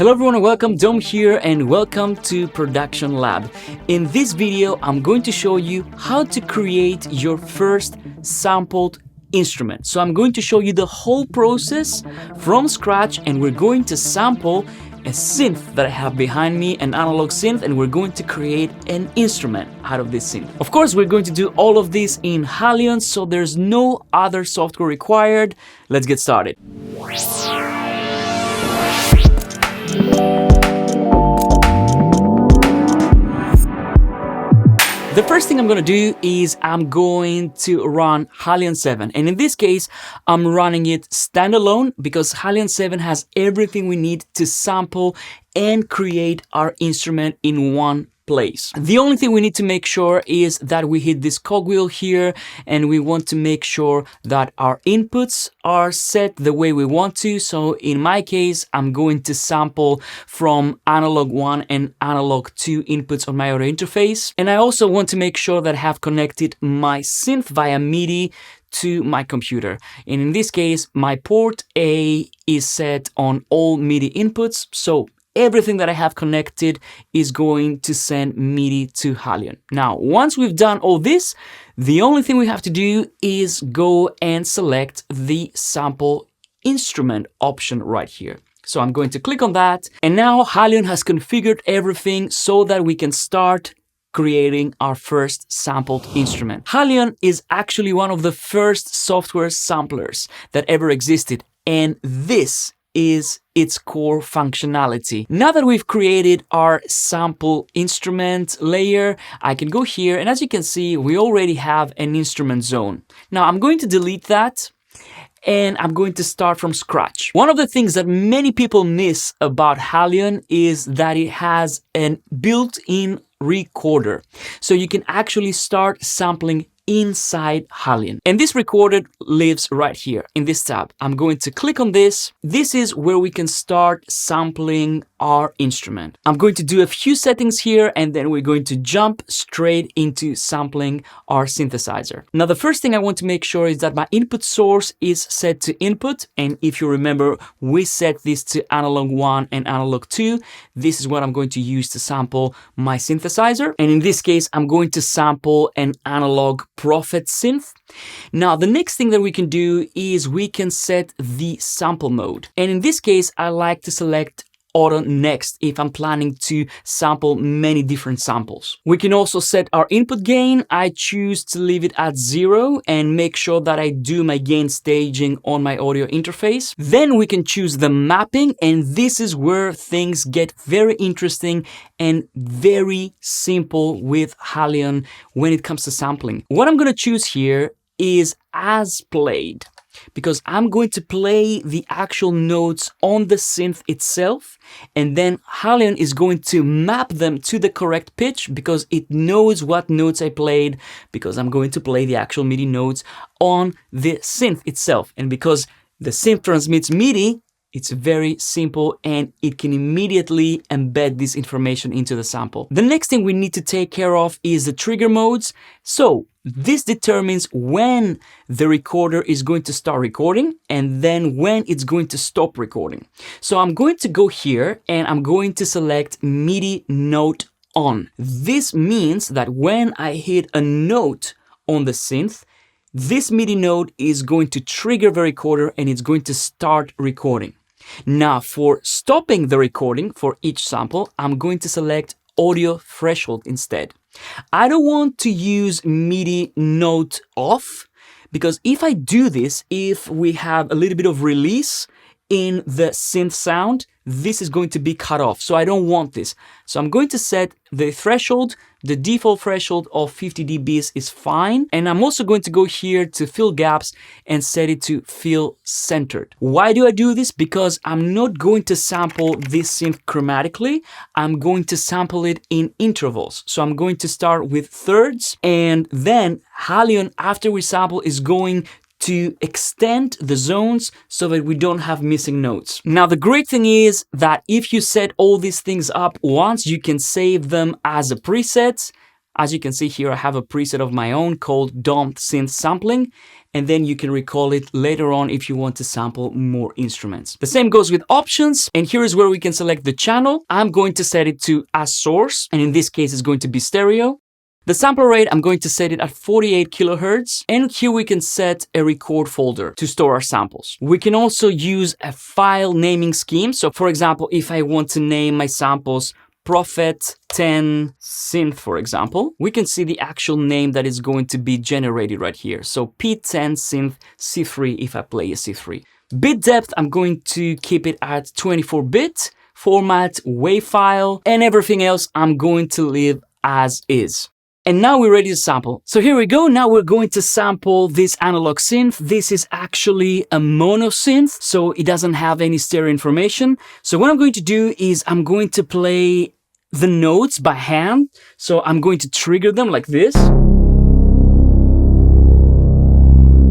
Hello everyone and welcome, Dom here and welcome to Production Lab. In this video, I'm going to show you how to create your first sampled instrument. So I'm going to show you the whole process from scratch and we're going to sample a synth that I have behind me, an analog synth, and we're going to create an instrument out of this synth. Of course, we're going to do all of this in HALion, so there's no other software required. Let's get started. The first thing I'm going to do is I'm going to run HALion 7, and in this case I'm running it standalone because HALion 7 has everything we need to sample and create our instrument in one place. The only thing we need to make sure is that we hit this cogwheel here, and we want to make sure that our inputs are set the way we want to. So in my case, I'm going to sample from analog 1 and analog 2 inputs on my audio interface. And I also want to make sure that I have connected my synth via MIDI to my computer. And in this case, my port A is set on all MIDI inputs. So everything that I have connected is going to send MIDI to HALion. Now, once we've done all this, the only thing we have to do is go and select the sample instrument option right here. So I'm going to click on that. And now HALion has configured everything so that we can start creating our first sampled instrument. HALion is actually one of the first software samplers that ever existed. And this is its core functionality. Now that we've created our sample instrument layer, I can go here, and as you can see, we already have an instrument zone. Now I'm going to delete that and I'm going to start from scratch. One of the things that many people miss about HALion is that it has a built-in recorder. So you can actually start sampling inside HALion. And this recorder lives right here in this tab. I'm going to click on this. This is where we can start sampling our instrument. I'm going to do a few settings here and then we're going to jump straight into sampling our synthesizer. Now, the first thing I want to make sure is that my input source is set to input. And if you remember, we set this to analog 1 and analog 2. This is what I'm going to use to sample my synthesizer. And in this case, I'm going to sample an analog Prophet synth. Now, the next thing that we can do is we can set the sample mode. And in this case, I like to select Auto Next if I'm planning to sample many different samples. We can also set our input gain. I choose to leave it at 0 and make sure that I do my gain staging on my audio interface. Then we can choose the mapping, and this is where things get very interesting and very simple with HALion when it comes to sampling. What I'm going to choose here is as played, because I'm going to play the actual notes on the synth itself, and then HALion is going to map them to the correct pitch because it knows what notes I played, because I'm going to play the actual MIDI notes on the synth itself. And because the synth transmits MIDI, it's very simple and it can immediately embed this information into the sample. The next thing we need to take care of is the trigger modes. So this determines when the recorder is going to start recording and then when it's going to stop recording. So I'm going to go here and I'm going to select MIDI note on. This means that when I hit a note on the synth, this MIDI note is going to trigger the recorder and it's going to start recording. Now, for stopping the recording for each sample, I'm going to select audio threshold instead. I don't want to use MIDI note off, because if I do this, if we have a little bit of release in the synth sound, this is going to be cut off. So I don't want this. So I'm going to set the threshold. The default threshold of 50 dBs is fine. And I'm also going to go here to fill gaps and set it to fill centered. Why do I do this? Because I'm not going to sample this synth chromatically. I'm going to sample it in intervals. So I'm going to start with thirds, and then HALion, after we sample, is going to extend the zones so that we don't have missing notes. Now, the great thing is that if you set all these things up once, you can save them as a preset. As you can see here, I have a preset of my own called Dom Synth Sampling. and then you can recall it later on if you want to sample more instruments. The same goes with options, and here is where we can select the channel. I'm going to set it to as source, and in this case, it's going to be stereo. The sample rate, I'm going to set it at 48 kilohertz. And here we can set a record folder to store our samples. We can also use a file naming scheme. So for example, if I want to name my samples Prophet 10 Synth, for example, we can see the actual name that is going to be generated right here. So P10 Synth C3 if I play a C3. Bit depth, I'm going to keep it at 24-bit. Format, WAV file, and everything else I'm going to leave as is. And now we're ready to sample. So here we go. Now we're going to sample this analog synth. This is actually a mono synth, so it doesn't have any stereo information. So what I'm going to do is I'm going to play the notes by hand. So I'm going to trigger them like this.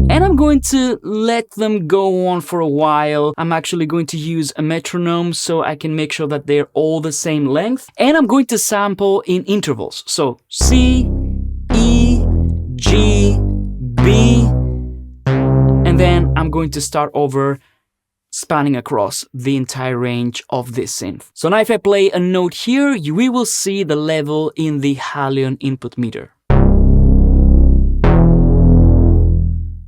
And I'm going to let them go on for a while. I'm actually going to use a metronome so I can make sure that they're all the same length. And I'm going to sample in intervals. So C, E, G, B. And then I'm going to start over, spanning across the entire range of this synth. So now if I play a note here, we will see the level in the HALion input meter.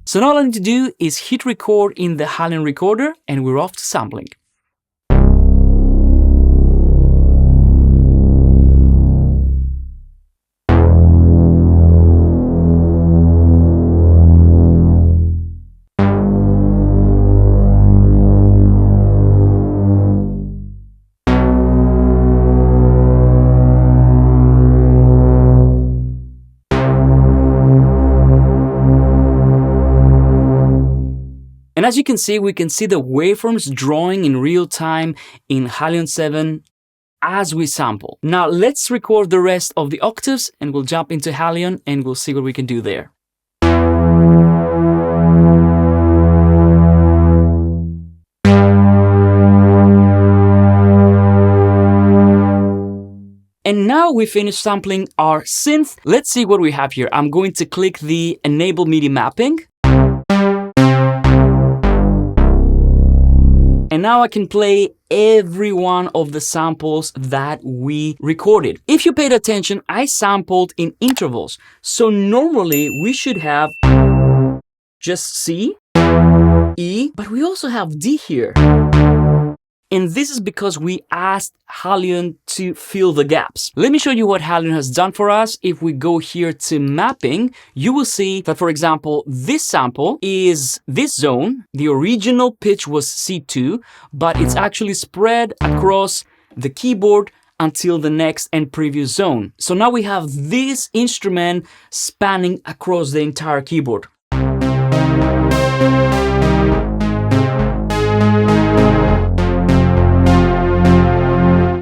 So now all I need to do is hit record in the HALion recorder and we're off to sampling. And as you can see, we can see the waveforms drawing in real time in HALion 7 as we sample. Now let's record the rest of the octaves and we'll jump into HALion and we'll see what we can do there. And now we finished sampling our synth. Let's see what we have here. I'm going to click the Enable MIDI Mapping. And now I can play every one of the samples that we recorded. If you paid attention, I sampled in intervals. So normally we should have just C, E, but we also have D here. And this is because we asked HALion to fill the gaps. Let me show you what HALion has done for us. If we go here to mapping, you will see that, for example, this sample is this zone. The original pitch was C2, but it's actually spread across the keyboard until the next and previous zone. So now we have this instrument spanning across the entire keyboard.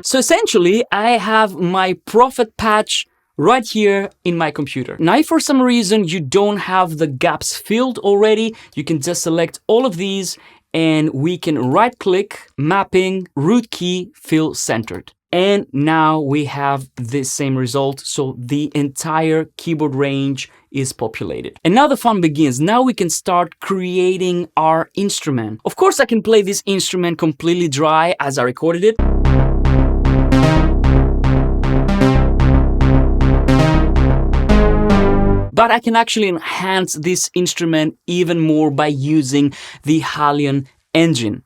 So essentially, I have my Prophet patch right here in my computer. Now, if for some reason you don't have the gaps filled already, you can just select all of these and we can right-click, mapping, root key, fill centered. And now we have this same result. So the entire keyboard range is populated. And now the fun begins. Now we can start creating our instrument. Of course, I can play this instrument completely dry as I recorded it. But I can actually enhance this instrument even more by using the HALion engine.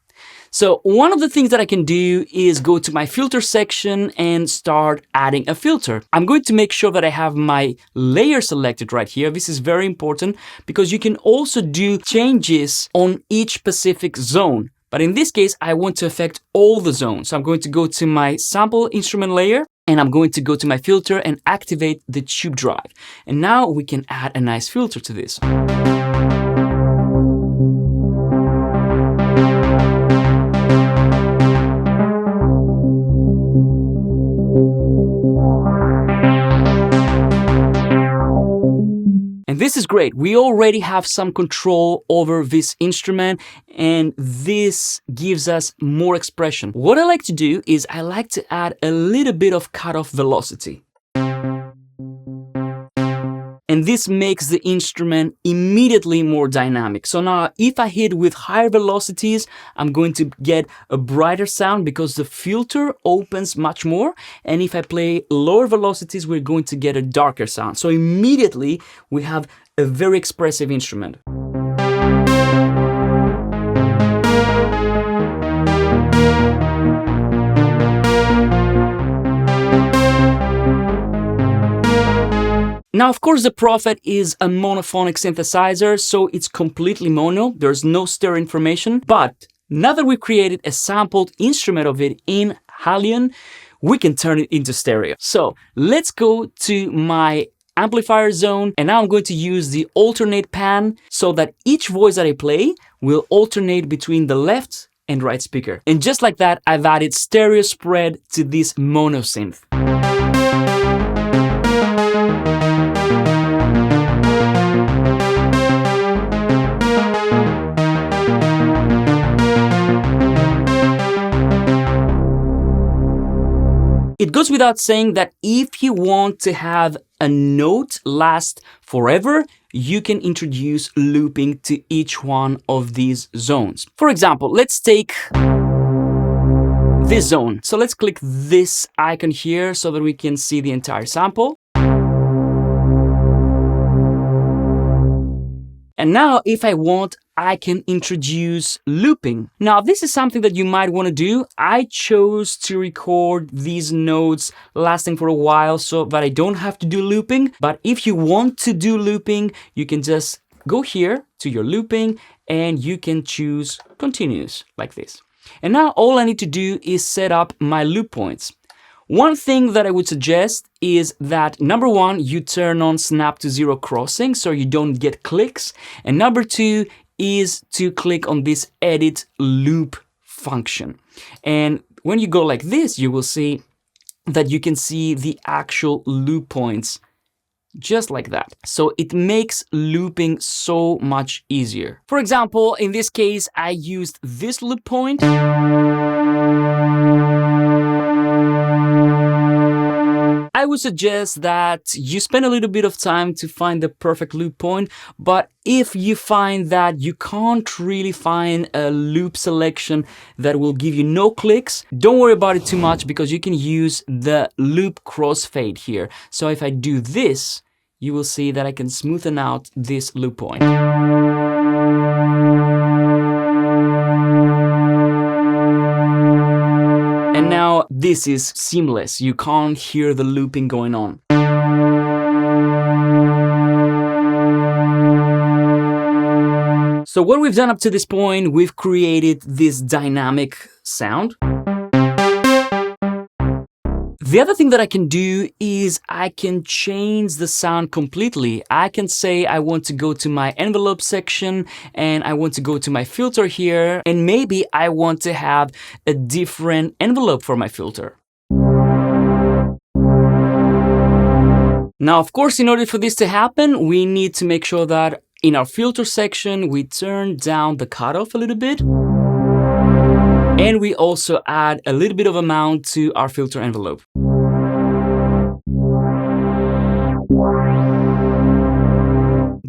So one of the things that I can do is go to my filter section and start adding a filter. I'm going to make sure that I have my layer selected right here. This is very important because you can also do changes on each specific zone. But in this case, I want to affect all the zones. So I'm going to go to my sample instrument layer and I'm going to go to my filter and activate the tube drive. And now we can add a nice filter to this. And this is great. We already have some control over this instrument and this gives us more expression. What I like to do is I like to add a little bit of cutoff velocity. And this makes the instrument immediately more dynamic. So now if I hit with higher velocities, I'm going to get a brighter sound because the filter opens much more. And if I play lower velocities, we're going to get a darker sound. So immediately we have a very expressive instrument. Now, of course, the Prophet is a monophonic synthesizer, so it's completely mono. There's no stereo information. But now that we've created a sampled instrument of it in HALion, we can turn it into stereo. So let's go to my amplifier zone, and now I'm going to use the alternate pan so that each voice that I play will alternate between the left and right speaker. And just like that, I've added stereo spread to this mono synth. It goes without saying that if you want to have a note last forever, you can introduce looping to each one of these zones. For example, let's take this zone. So let's click this icon here so that we can see the entire sample. And now if I want, I can introduce looping. Now this is something that you might want to do. I chose to record these notes lasting for a while so that I don't have to do looping. But if you want to do looping, you can just go here to your looping and you can choose continuous like this. And now all I need to do is set up my loop points. One thing that I would suggest is that number one, you turn on snap to zero crossing so you don't get clicks. And number two is to click on this edit loop function. And when you go like this, you will see that you can see the actual loop points just like that. So it makes looping so much easier. For example, in this case, I used this loop point. I would suggest that you spend a little bit of time to find the perfect loop point, but if you find that you can't really find a loop selection that will give you no clicks, don't worry about it too much because you can use the loop crossfade here. So if I do this, you will see that I can smoothen out this loop point. And now this is seamless. You can't hear the looping going on. So what we've done up to this point, we've created this dynamic sound. The other thing that I can do is I can change the sound completely. I can say I want to go to my envelope section and I want to go to my filter here, and maybe I want to have a different envelope for my filter. Now, of course, in order for this to happen, we need to make sure that in our filter section, we turn down the cutoff a little bit. And we also add a little bit of amount to our filter envelope.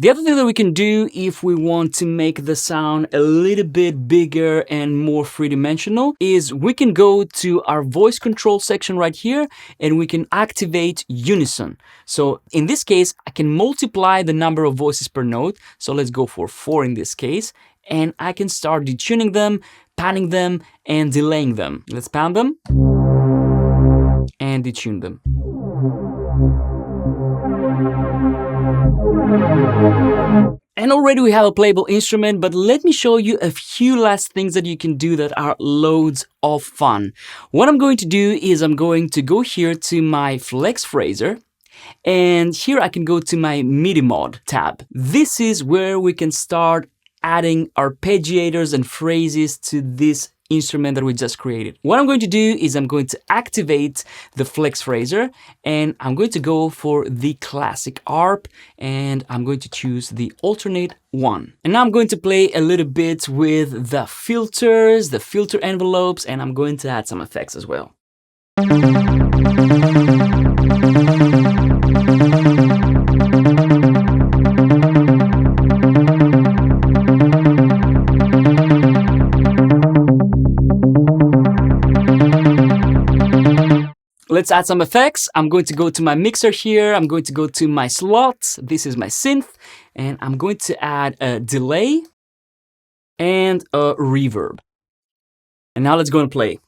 The other thing that we can do if we want to make the sound a little bit bigger and more three-dimensional is we can go to our voice control section right here and we can activate unison. So in this case, I can multiply the number of voices per note. So let's go for 4 in this case. And I can start detuning them, panning them, and delaying them. Let's pan them and detune them. And already we have a playable instrument, but let me show you a few last things that you can do that are loads of fun. What I'm going to do is I'm going to go here to my flex phraser, and here I can go to my MIDI mod tab. This is where we can start adding arpeggiators and phrases to this instrument that we just created. What I'm going to do is I'm going to activate the flex phraser and I'm going to go for the classic ARP and I'm going to choose the alternate 1. And now I'm going to play a little bit with the filters, the filter envelopes, and I'm going to add some effects as well. let's add some effects. I'm going to go to my mixer here. I'm going to go to my slots. This is my synth. And I'm going to add a delay and a reverb. And now let's go and play.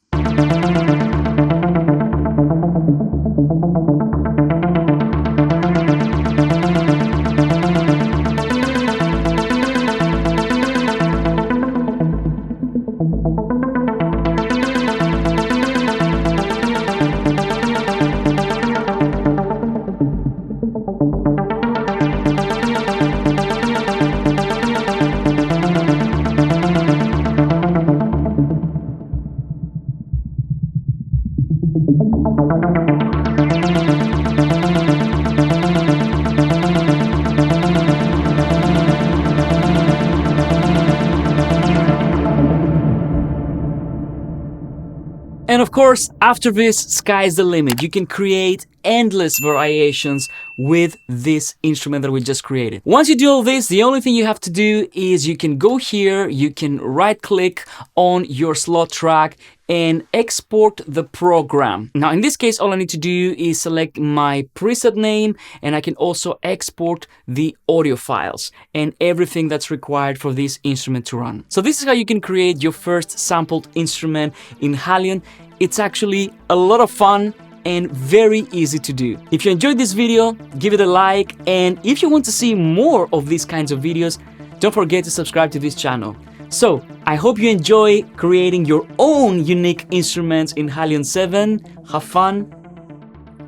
And of course, after this, sky's the limit. You can create endless variations with this instrument that we just created. Once you do all this, the only thing you have to do is you can go here, you can right click on your slot track and export the program. Now, in this case, all I need to do is select my preset name, and I can also export the audio files and everything that's required for this instrument to run. So this is how you can create your first sampled instrument in HALion. It's actually a lot of fun and very easy to do. If you enjoyed this video, give it a like, and if you want to see more of these kinds of videos, don't forget to subscribe to this channel. So, I hope you enjoy creating your own unique instruments in HALion 7. Have fun,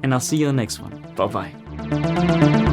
and I'll see you in the next one. Bye-bye.